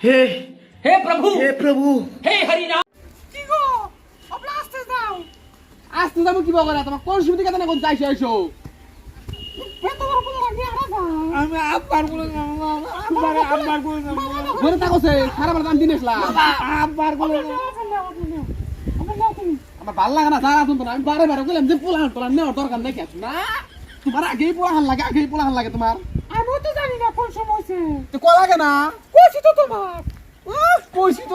हे हे प्रभु हे प्रभु हे हरि राम। কি গো আপনি আসতে যাও আসতে যাবো কি বগরা তোমার কোন সুবিধা কথা না কোন চাইছো আইছো এত বড় বড় লাগি আরা যা আমি আব্বার বলে আব্বার বলে ঘরে থাকোছে সারা বার দাম দিনেছলা আব্বার বলে আমার ভাল লাগে না সারা শুনতো না আমি বারে বারে কইলাম যে পোলাহান তোলা নেওয়ার দরকার নাই কেন না তোমার আগেই পোলাহান লাগে তোমার আমি তো জানি না কোন সময় হইছে তো কো লাগে না কইছি তো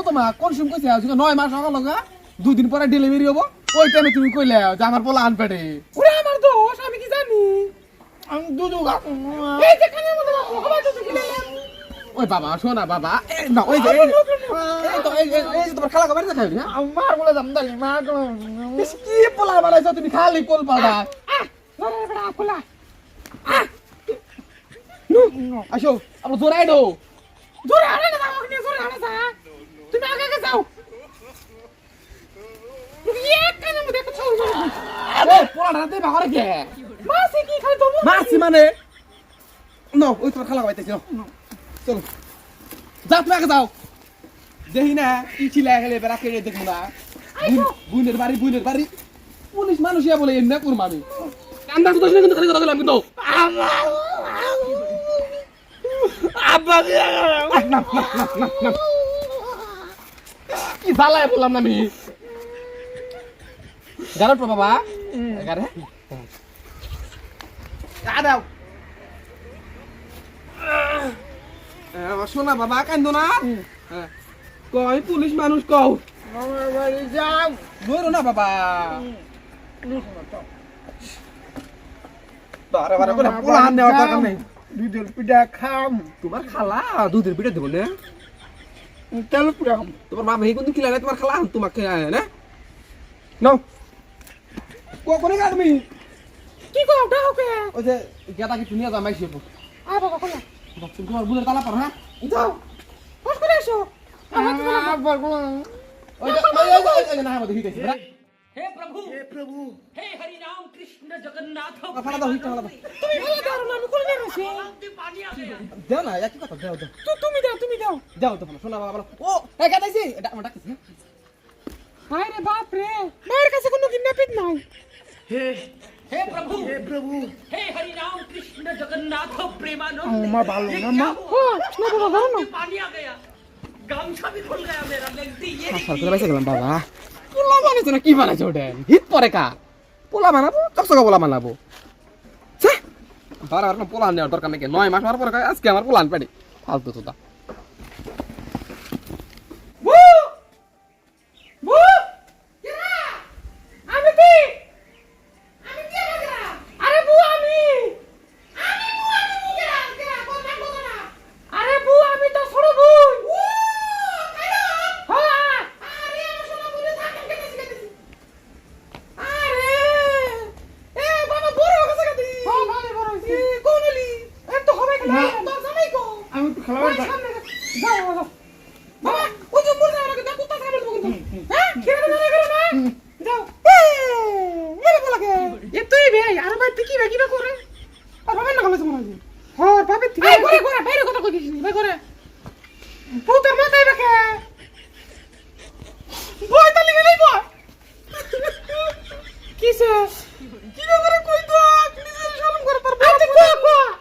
তোমার কোন সময় কইছে আজকে 9 মাস হলো লগা 2 দিন পরে ডেলিভারি হবো ওই টাইমে তুমি কইলে যে আমার পোলাহান পেটে ওরে আমার দোষ আমি কি জানি আমি দুধ খাবো এই যে খানের মধ্যে রাখো আবার দুধ কিনে ওই বাবা শোনা বাবা না ওই যে এই তোমার খালা কবার দেখাই না আমার বলে দাম দালি মা কি পোলা বানাইছো তুমি খালি কোল পাড়া ধরে বড়া পোলা আসো আমরা জোরে আইডো জোরে আরে না দাও কি জোরে আরে যা তুমি আগে আগে যাও তুমি এক কানে মধ্যে একটা ছবি আরে পোলা রাতে বাহরে কে মাসি কি খাই তুমি মাসি মানে নো ওই তোর খালা বাইতেছ চলো যা তুমি আগে যাও দেহি না কি ছিলা গেলে বেরা কে দেখব না বুনের বাড়ি পুলিশ মানুষ ইয়া বলে এমনি করব আমি কান্দা তো দোষ কিন্তু খালি কথা বললাম কিন্তু আব্বা কি জ্বালায় বললাম না আমি গারো তো বাবা গারে দাও শোনা বাবা কান্দো না কই পুলিশ মানুষ কও যাও বলো না বাবা বারে বারে করে পোলাহান দেওয়ার দরকার নেই দুধের পিঠা খাম তোমার খালা দুধের পিঠা দেবো না তেল পিঠা খাম তোমার বাবা এই কোনদিন খিলালে তোমার খালা তোমাকে না নাও কোনে গা তুমি কি কও দাও কে ওই যে গেদা কি দুনিয়া জামাই ছিল আ বাবা কোনে তোমার বুলের তালা পর হ্যাঁ যাও কষ্ট করে এসো আমার তো আব্বার কোন ওই না আমাদের হিতেছে हे प्रभु हे प्रभु हे हरि राम कृष्ण जगन्नाथ। ফালা দাও হিটা ফালা দাও তুমি ফালা দাও না আমি কোলে নেছি पानी आ गया। দাও না একই কথা দাও তুমি দাও তো শোনা বাবা ও একা দাইছি এটা আমার ডাকছি হায় রে বাপ রে মায়ের কাছে কোনো কিডন্যাপিং নাই हे हे प्रभु प्रभु हे हरि राम कृष्ण जगन्नाथ प्रेमानंद। मां बाल ये ना क्या मां हुआ? না বাবা দাও না पानी आ गया गामछा भी खुल गया मेरा लगती ये আসল করে বাইসে গেলাম বাবা পোলা বানাইছো না কি বানাইছো ওটা হিট পরে কা পোলা বানাবো চকচকা পোলা বানাবো ছ্যা বারবার না পোলা নেওয়ার দরকার নাকি 9 মাস পরে আজকে আমার পোলা আনপাড়ি ফালতু তোতা আমি একটু খেলাবার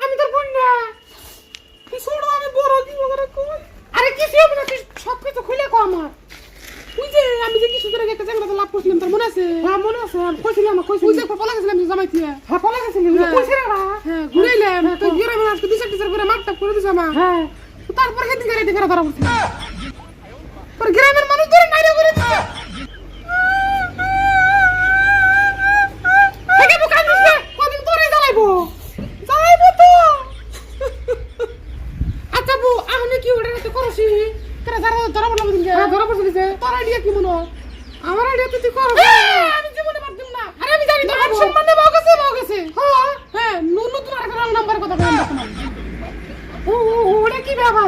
আমি তোর বোন না কি ছোট আমি বড় কি বড় কই আরে কি হবে না সব কিছু খুলে কো আমার তুই যে আমি যে কিছু ধরে একটা জায়গা লাভ করছিলাম তোর মনে আছে হ্যাঁ মনে আছে কইছিলাম তুই যে পলা গেছিলাম জামাইতি হ্যাঁ পলা গেছিলাম কইছিস না হ্যাঁ ঘুরাইলাম তো গিয়ে আমি আজকে বিচার টিচার করে মাপটা করে দিছ আমার হ্যাঁ তারপর হেদিন করে রেডি করে ধরা পড়ছি পর গ্রামের মানুষ ধরে মাইরে করে দিছে আগে বুকান দিছে কদিন পরে জ্বালাইবো তো আচ্ছা বউ আমি কি ওটা তো করছি তোরা ধরা বললাম দিনকে ধরা পড়ছে দিছে তোর আইডিয়া কি মনে আমার আইডিয়া তুই কর আমি জীবনে বাদ দিম না আরে আমি জানি তো সম্মানে বাও গেছে হ্যাঁ হ্যাঁ নতুন আর একটা নাম্বার কথা বললাম তোমার ওটা কি বাবা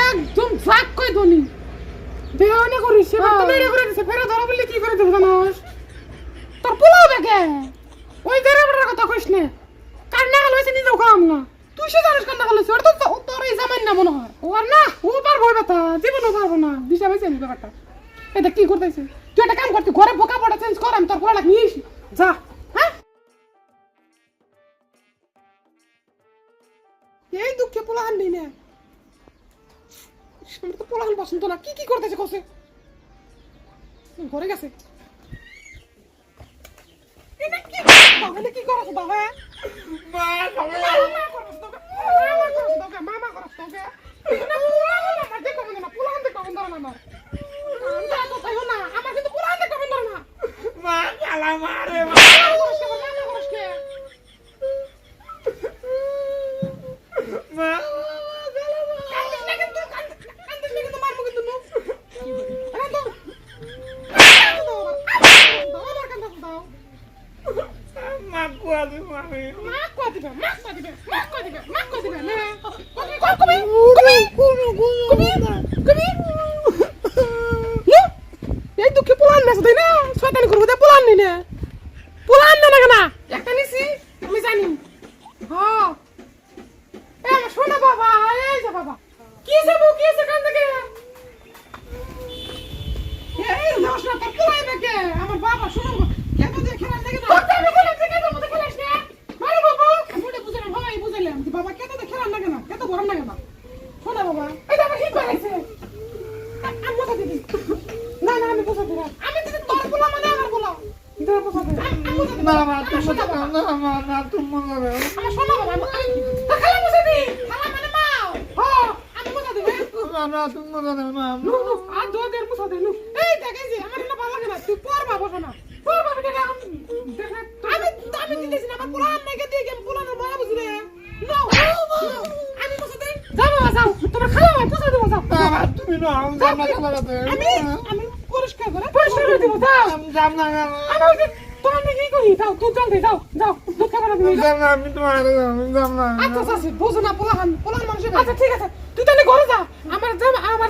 একদম ফাক কই দনি দেহনে করিস সে তো মেরে করে দিছে ফেরা ধরা বললে কি করে দেব জানোস তোর পোলাও দেখে ওই দেরের কথা কইস না কান্না গেল হইছে নিজেও খাম না তুই সে জানিস কান্না গেল ওর তো তোর এই জামাই না মনে হয় ওর না ও পার ভয় ব্যথা জীবন বুঝে নি ব্যাপারটা এটা কি করতেছিস তুই একটা কাম করতে ঘরে বোকা পড়া চেঞ্জ কর আমি তোর পোলা নিয়ে আসি যা হ্যাঁ এই দুঃখে পোলা আনলি না আমার তো পোলা আন পছন্দ না কি করতেছে কসে ঘরে গেছে এটা কি তাহলে কি করছ বাবা মা মামা করছ তোকে মামা করছ তোকে না পোলা না মাঝে কমন না পোলা আনতে কমন ধরে না আমরা তো তাইও না আমার কিন্তু পোলা আনতে কমন ধরে না মা গালা মারে মামা করছ কে মা কান্দিস না কিন্তু মারবো কিন্তু নো আরে দাও আমার কান্দা দাও মা কুয়াদি মারে মা কো দিবে না এই দুঃখে পোলান না তাই না শয়তানি করব দে পোলান নি না পোলান না কেন একটা নিছি আমি জানি হ্যাঁ এই আমার শোনা বাবা এই যা বাবা কি সে কান থেকে এই লাশ না তোর পোলাই নাকি আমার বাবা শোনো কেন যে খেলা দেখে না আমি খেলা থেকে তো মতে খেলাস না মারে বাবা মুড়ে বুঝলাম ভাই বুঝলাম যে বাবা কেন যে খেলা লাগে না কত গরম লাগে না শোনা বাবা এটা আমার হিট বানাইছে আমি বসা দিদি না আমি বসা দিলাম আমি দিদি তোর পোলা মানে আমার পোলা তোর বসা দিদি আমি বসা দিদি না মা তুমি না তুমি মনে আমার শোনা বাবা আমি খেলা বসা দি খেলা মানে মাও হ্যাঁ আমি বসা দিদি না তুমি মনে না নো আর দো দের বসা দে নো এই দেখে যে আমার এটা ভালো লাগে না তুই পর বাবা শোনা পর বাবা এটা আমি দিতেছি না আমার পোলা নাকি দিয়ে গেম পোলা না মায়া বুঝলে নো আমি বসা দেই যাও বাবা যাও তোমার খালা ভাই বসা দেবো যাও মা তুমি না আমি জাম না খেলা করতে আমি পরিষ্কার করে দেবো যাও আমি জাম না আমার তোমার নাকি করি যাও তুই চল দে যাও দুঃখ করে দিবি জাম না আমি তোমার জাম না আচ্ছা চাচি বুঝো না পোলাহান মানুষের আচ্ছা ঠিক আছে তুই তাহলে ঘরে যা আমার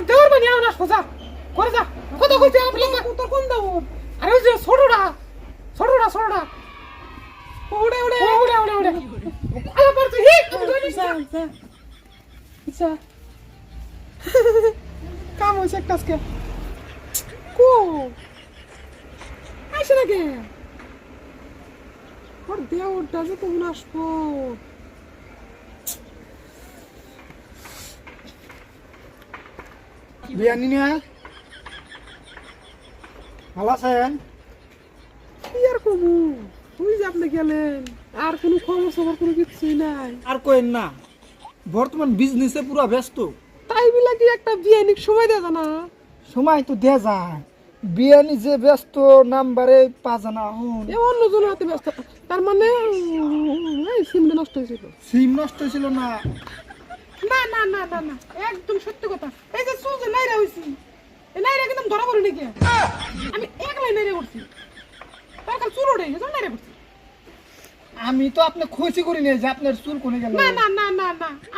দেওয়ার বানি আও না সোজা ঘরে যা কত কইতে আমার তোর কোন দাও আরে ওই যে ছোটটা ওড়ে আরে পর তুই হি তুমি ধরে আচ্ছা কাম হইছে একটা আজকে কো আইসে নাকি ওর দেওয়ারটা যে কখন আসবো বিয়ানি না ভালো আছেন কি আর কমু তুই যে আপনি গেলেন আর কোনো খবর কোনো কিছুই নাই আর কইন না বর্তমান বিজনেসে পুরো ব্যস্ত তাই বিলা কি একটা বিয়ানিক সময় দেয় না সময় তো দেয়া যায় বিয়ানি যে ব্যস্ত নাম্বারে পাজানা হন এ অন্যজন হাতে ব্যস্ত তার মানে এই সিমটা নষ্ট হয়েছিল সিম নষ্ট ছিল না না একদম সত্যি কথা এই যে সুজে নাইরা হইছি এই নাইরা একদম ধরা পড়ে নাকি আমি একলাই নাইরা করছি তার কাল চুল ওঠে গেছে নাইরা করছি আমি তো আপনি খুশি করি নাই যে আপনার চুল কোনে গেল না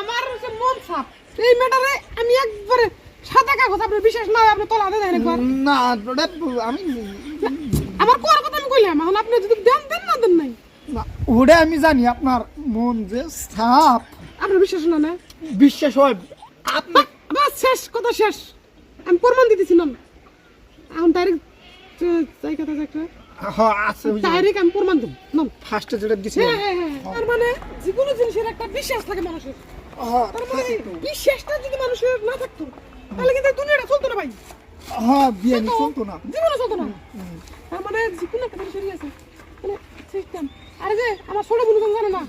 আমার হচ্ছে মন সাফ এই ম্যাটারে আমি একবারে সাদা কাগজ আপনার বিশেষ না আপনি তলা দেন একবার না ওটা আমি আমার কোয়ার কথা আমি কইলাম এখন আপনি যদি দেন না দেন নাই না ওটা আমি জানি আপনার মন যে সাপ আপনার বিশ্বাস না বিশ্বাস হয় আপনি বাস শেষ কথা শেষ আমি প্রমাণ দিতেছিলাম এখন ডাইরেক্ট যাই কথা একটা হ্যাঁ আছে ডাইরেক্ট আমি প্রমাণ দেব না ফার্স্টে যেটা দিছি হ্যাঁ তার মানে যে কোনো জিনিসের একটা বিশ্বাস থাকে মানুষের হ্যাঁ তার মানে বিশ্বাসটা যদি মানুষের না থাকতো তাহলে কিন্তু এই দুনিয়াটা চলতো না ভাই হ্যাঁ বিয়ানি চলতো না জীবনে চলতো না তার মানে যে কোনো একটা জিনিসেরই আছে মানে সিস্টেম আরে যে আমার ছোট বোন জানে না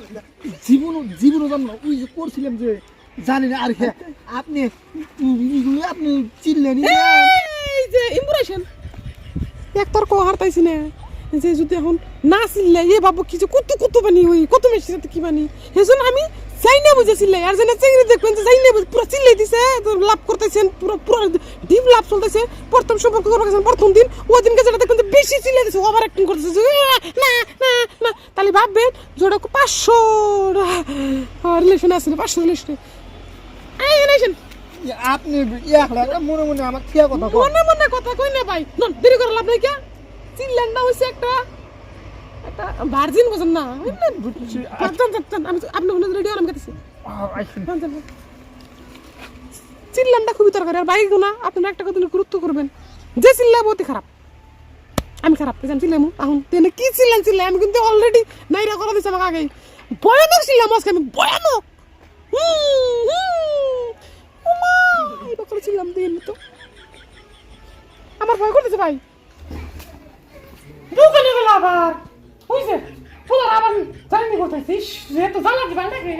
জীবন জানো ওই যে করছিলাম যে জানি না আর হ্যাঁ আপনি আপনি চিনলেন এই যে ইমপ্রেশন একটার কো হারতাইছি না যে যদি এখন না চিনলে এ বাবু কিছু কত বানি ওই কত মেশিন সাথে কি বানি এজন্য আমি চাই না বুঝেছিলে আর যেন চেংড়ি দেখবেন যে চাই না পুরো চিল্লাই দিছে লাভ করতেছেন পুরো ডিপ লাভ চলতেছে প্রথম সম্পর্ক করতেছেন প্রথম দিন ওই দিনকে যেটা দেখবেন যে বেশি চিল্লাই দিছে ওভার অ্যাক্টিং করতেছে না তাহলে ভাববেন যেটা 500 রিলেশন আছে 500 রিলেশন এই রিলেশন আপনি একলা মনে মনে আমার ঠিয়া কথা মনে কথা কই না ভাই না দেরি করে লাভ নাই কি চিনলেন না হইছে একটা ভার্জিন বুঝেন না আমি আপনি ওখানে রেডি আরাম করতেছি চিল্লামটা খুবই দরকার আর বাইক না আপনারা একটা কথা গুরুত্ব করবেন যে চিল্লাবো অতি খারাপ আমি খারাপ পেয়েছি চিল্লামু এখন তেনে কি চিল্লাই আমি কিন্তু অলরেডি নাইরা করা দিচ্ছি আমাকে আগেই ভয়ানক চিল্লাম আজকে আমি ভয়ানক এই বছর ছিলাম দিন তো আমার ভয় করতেছে ভাই দোকানে গেল আবার বুঝছে পোলার আবার জানি করতেছিস যে তো জ্বালা দিবা নাকি